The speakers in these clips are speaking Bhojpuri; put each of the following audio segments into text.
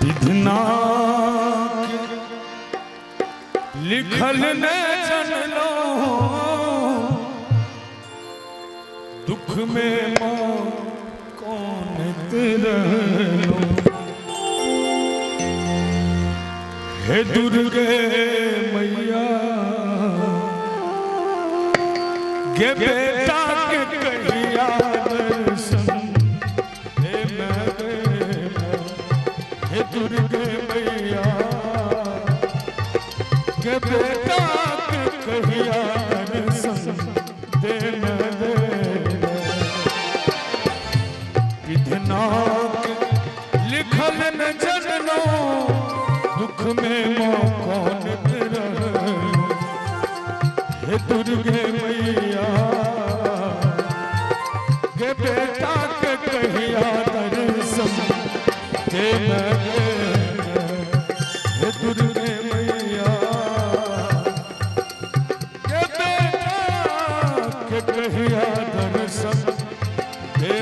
इतना लिखल ने जन लो दुख में मां कौन तेरा लो हे दुर्गे मैया गे बेटा के कहिया दर्शन हे हे दुर्गे मैया के बेटा के कहिया दर्शन दे इतना लिखल न जनलो दुख में मोह कौन तेरा हे दुर्गे मैया के बेटा के कहिया दर्शन दे हे दुर्गे मैया के बेटा के कहिया दर्शन दे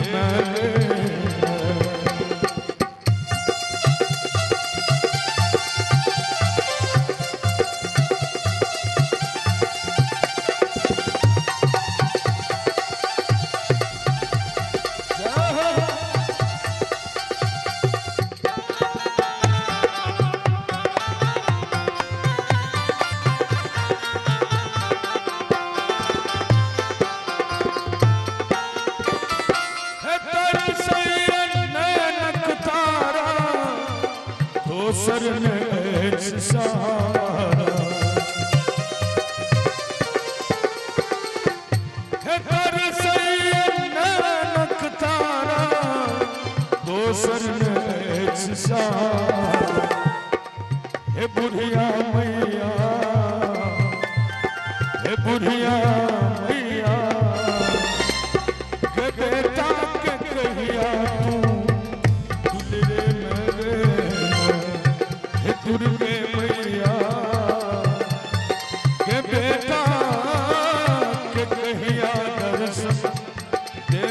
शरण हे बुढ़िया मैया हे बुढ़िया मैया के बेटा के कहिया तू दुर्गे मैया के बेटा के कहिया दर्शन दे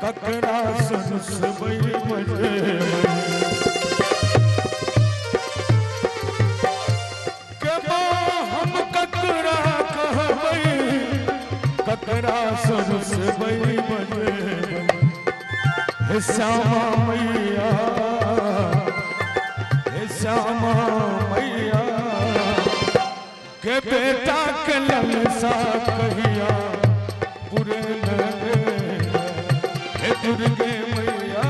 ककरा सुनसबै मजे के हम ककरा कहबै ककरा सुनसबै मजे हे श्यामा मैया हे श्यामा मैया के बेटा के ललसा कहिया पूरे दुर्गे मैया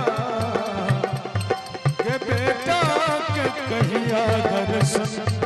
के बेटा के कहिया दर्शन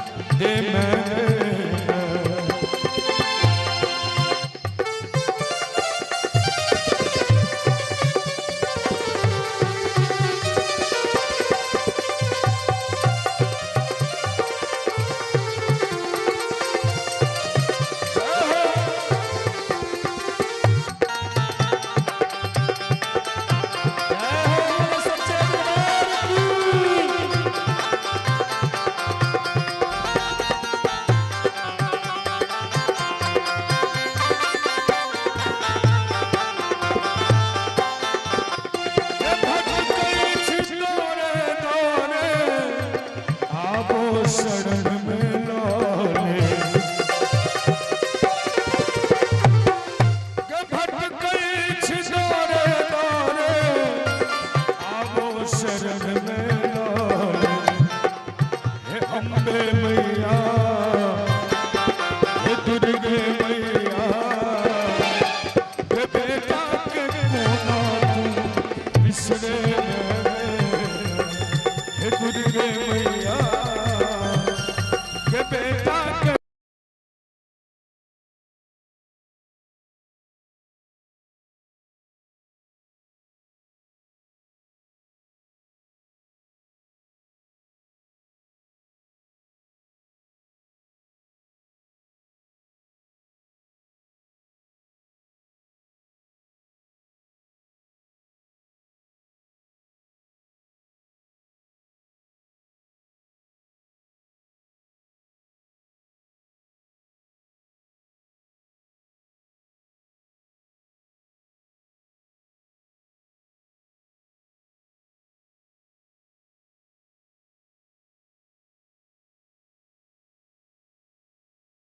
दे दुर्गे मैया।